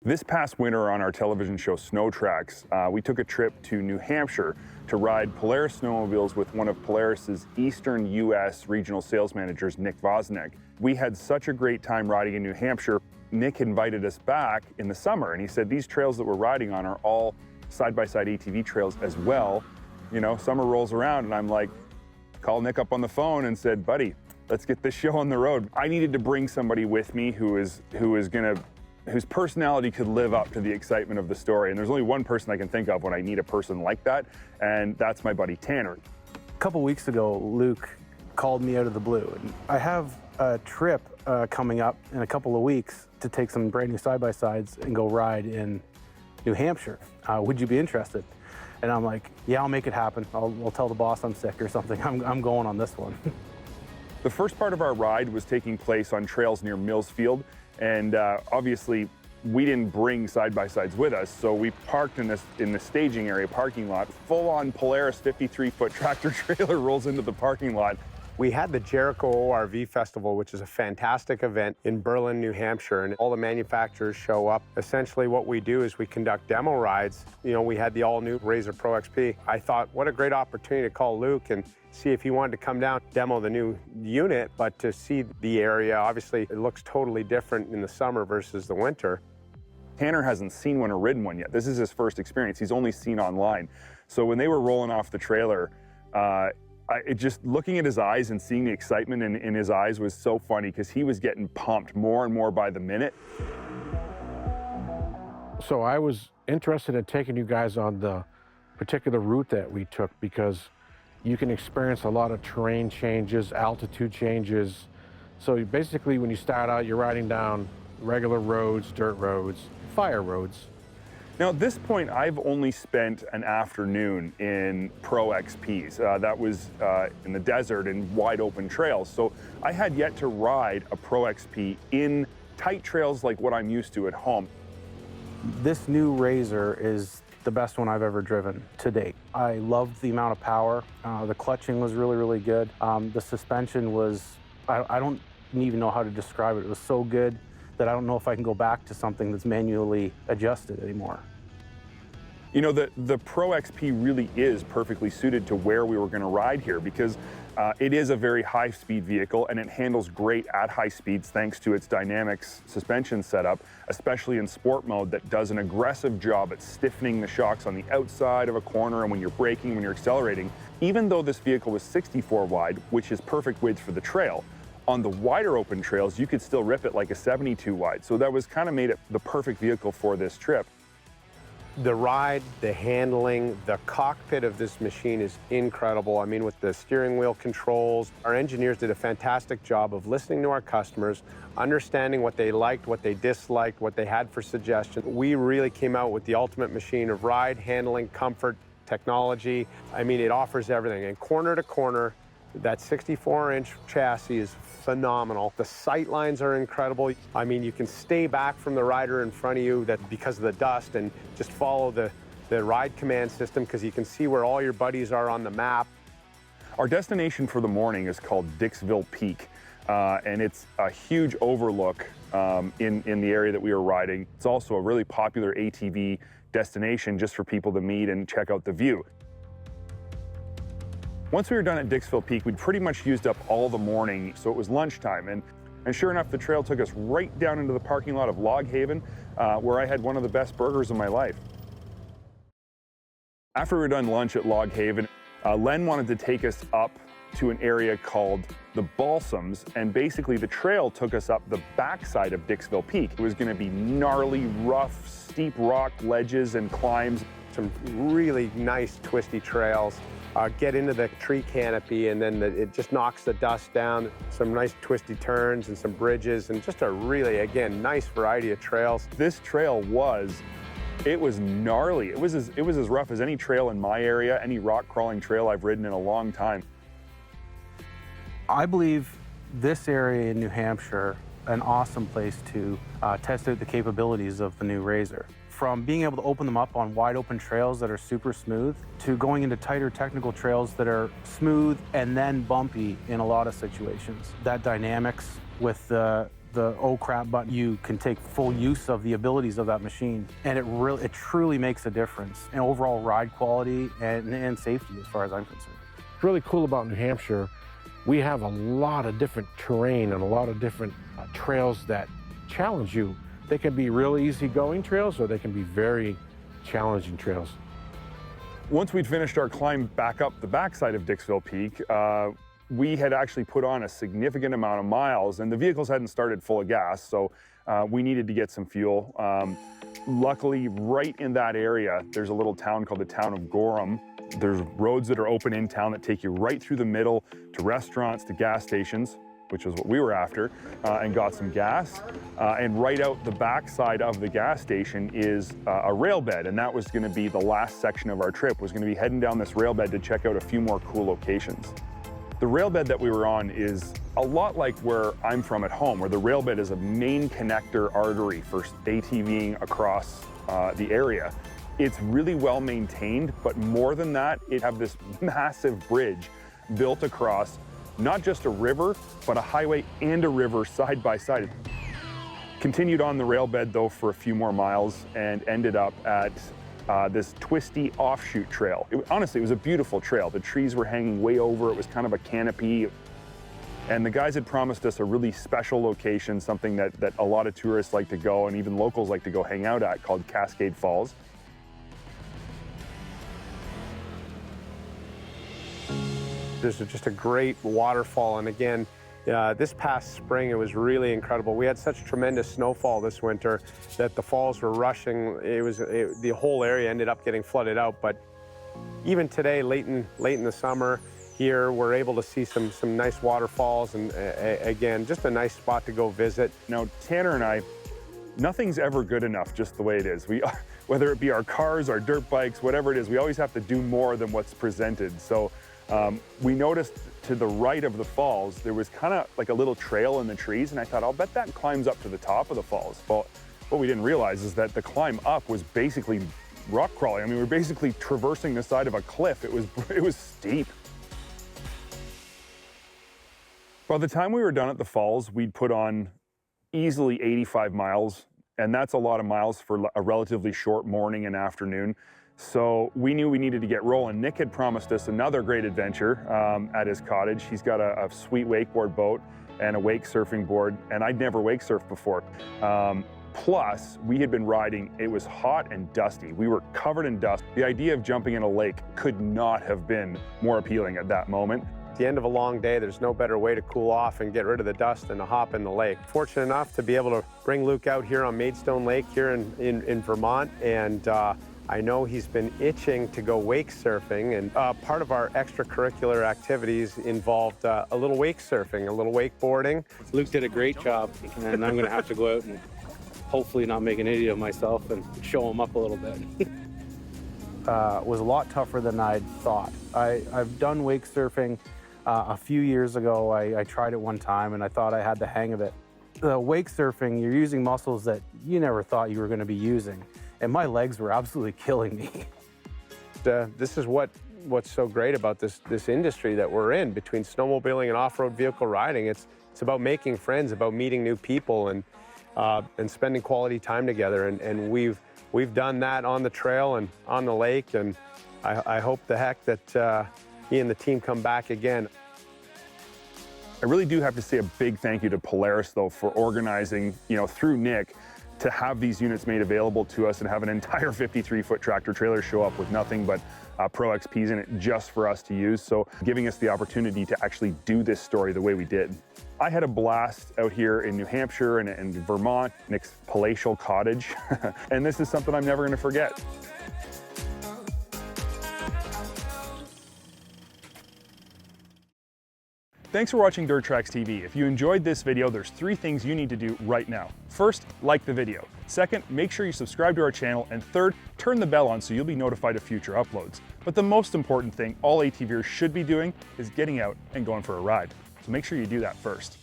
This past winter on our television show Snow Tracks, we took a trip to New Hampshire to ride Polaris snowmobiles with one of Polaris's Eastern U.S. regional sales managers, Nick Vosinek. We had such a great time riding in New Hampshire. Nick invited us back in the summer, and he said these trails that we're riding on are all side-by-side ATV trails as well. You know, summer rolls around, and I'm like, called Nick up on the phone and said, buddy, let's get this show on the road. I needed to bring somebody with me whose personality could live up to the excitement of the story. And there's only one person I can think of when I need a person like that, and that's my buddy Tanner. A couple weeks ago, Luke called me out of the blue. And I have a trip coming up in a couple of weeks to take some brand new side-by-sides and go ride in New Hampshire. Would you be interested? And I'm like, yeah, I'll make it happen. I'll tell the boss I'm sick or something. I'm going on this one. The first part of our ride was taking place on trails near Millsfield. And obviously, we didn't bring side-by-sides with us, so we parked in the staging area parking lot. Full-on Polaris 53-foot tractor trailer rolls into the parking lot. We had the Jericho ORV Festival, which is a fantastic event in Berlin, New Hampshire, and all the manufacturers show up. Essentially what we do is we conduct demo rides. You know, we had the all-new RZR PRO XP. I thought, what a great opportunity to call Luke and see if he wanted to come down, demo the new unit, but to see the area. Obviously, it looks totally different in the summer versus the winter. Tanner hasn't seen one or ridden one yet. This is his first experience. He's only seen online. So when they were rolling off the trailer, just looking at his eyes and seeing the excitement in his eyes was so funny because he was getting pumped more and more by the minute. So I was interested in taking you guys on the particular route that we took because you can experience a lot of terrain changes, altitude changes. So basically when you start out, you're riding down regular roads, dirt roads, fire roads. Now at this point, I've only spent an afternoon in Pro XPs. That was in the desert and wide open trails. So I had yet to ride a Pro XP in tight trails like what I'm used to at home. This new RZR is the best one I've ever driven to date. I loved the amount of power. The clutching was really, really good. The suspension was, I don't even know how to describe it. It was so good that I don't know if I can go back to something that's manually adjusted anymore. You know, the Pro XP really is perfectly suited to where we were going to ride here because it is a very high-speed vehicle and it handles great at high speeds thanks to its dynamics suspension setup, especially in sport mode that does an aggressive job at stiffening the shocks on the outside of a corner and when you're braking, when you're accelerating. Even though this vehicle was 64 wide, which is perfect width for the trail, on the wider open trails, you could still rip it like a 72 wide. So that was kind of made it the perfect vehicle for this trip. The ride, the handling, the cockpit of this machine is incredible. I mean, with the steering wheel controls, our engineers did a fantastic job of listening to our customers, understanding what they liked, what they disliked, what they had for suggestions. We really came out with the ultimate machine of ride, handling, comfort, technology. I mean, it offers everything. And corner to corner, that 64-inch chassis is phenomenal. The sight lines are incredible. I mean, you can stay back from the rider in front of you because of the dust and just follow the ride command system because you can see where all your buddies are on the map. Our destination for the morning is called Dixville Peak, and it's a huge overlook in the area that we were riding. It's also a really popular ATV destination just for people to meet and check out the view. Once we were done at Dixville Peak, we'd pretty much used up all the morning, so it was lunchtime. And sure enough, the trail took us right down into the parking lot of Log Haven, where I had one of the best burgers of my life. After we were done lunch at Log Haven, Lenn wanted to take us up to an area called the Balsams, and basically the trail took us up the backside of Dixville Peak. It was going to be gnarly, rough, steep rock ledges and climbs. Some really nice twisty trails. Get into the tree canopy and then it just knocks the dust down. Some nice twisty turns and some bridges and just a really, again, nice variety of trails. This trail was gnarly. It was as rough as any trail in my area, any rock crawling trail I've ridden in a long time. I believe this area in New Hampshire, an awesome place to test out the capabilities of the new RZR. From being able to open them up on wide open trails that are super smooth to going into tighter technical trails that are smooth and then bumpy in a lot of situations. That dynamics with the the oh crap button, you can take full use of the abilities of that machine. And it truly makes a difference in overall ride quality and safety as far as I'm concerned. What's really cool about New Hampshire, we have a lot of different terrain and a lot of different trails that challenge you. They can be really easygoing trails or they can be very challenging trails. Once we'd finished our climb back up the backside of Dixville Peak, we had actually put on a significant amount of miles and the vehicles hadn't started full of gas, so we needed to get some fuel. Luckily, right in that area, there's a little town called the town of Gorham. There's roads that are open in town that take you right through the middle to restaurants, to gas stations, which is what we were after, and got some gas. And right out the backside of the gas station is a rail bed, and that was gonna be the last section of our trip, was gonna be heading down this rail bed to check out a few more cool locations. The rail bed that we were on is a lot like where I'm from at home, where the rail bed is a main connector artery for ATVing across the area. It's really well maintained, but more than that, it have this massive bridge built across not just a river, but a highway and a river side by side. Continued on the rail bed though for a few more miles and ended up at this twisty offshoot trail. Honestly, it was a beautiful trail. The trees were hanging way over. It was kind of a canopy. And the guys had promised us a really special location, something that a lot of tourists like to go and even locals like to go hang out at, called Cascade Falls. There's just a great waterfall, and again, this past spring, it was really incredible. We had such tremendous snowfall this winter that the falls were rushing. The whole area ended up getting flooded out, but even today, late in the summer, here we're able to see some nice waterfalls, and again, just a nice spot to go visit. Now, Tanner and I, nothing's ever good enough just the way it is. Whether it be our cars, our dirt bikes, whatever it is, we always have to do more than what's presented. So we noticed to the right of the falls, there was kind of like a little trail in the trees, and I thought, I'll bet that climbs up to the top of the falls. Well, what we didn't realize is that the climb up was basically rock crawling. I mean, we were basically traversing the side of a cliff. It was steep. By the time we were done at the falls, we'd put on easily 85 miles, and that's a lot of miles for a relatively short morning and afternoon. So we knew we needed to get rolling. Nick had promised us another great adventure at his cottage. He's got a sweet wakeboard boat and a wake surfing board, and I'd never wake surfed before. Plus, we had been riding, it was hot and dusty. We were covered in dust. The idea of jumping in a lake could not have been more appealing at that moment. At the end of a long day, there's no better way to cool off and get rid of the dust than to hop in the lake. Fortunate enough to be able to bring Luke out here on Maidstone Lake here in Vermont, and I know he's been itching to go wake surfing, and part of our extracurricular activities involved a little wake surfing, a little wakeboarding. Luke did a great job, and I'm gonna have to go out and hopefully not make an idiot of myself and show him up a little bit. Was a lot tougher than I'd thought. I've done wake surfing a few years ago. I tried it one time and I thought I had the hang of it. The wake surfing, you're using muscles that you never thought you were gonna be using. And my legs were absolutely killing me. This is what's so great about this industry that we're in, between snowmobiling and off-road vehicle riding. It's about making friends, about meeting new people, and spending quality time together. And we've done that on the trail and on the lake, and I hope the heck that he and the team come back again. I really do have to say a big thank you to Polaris, though, for organizing, through Nick, to have these units made available to us and have an entire 53-foot tractor trailer show up with nothing but Pro XPs in it just for us to use. So giving us the opportunity to actually do this story the way we did. I had a blast out here in New Hampshire and Vermont, Nick's palatial cottage. And this is something I'm never gonna forget. Thanks for watching Dirt Tracks TV. If you enjoyed this video, there's 3 things you need to do right now. First, like the video. Second, make sure you subscribe to our channel. And third, turn the bell on so you'll be notified of future uploads. But the most important thing all ATVers should be doing is getting out and going for a ride. So make sure you do that first.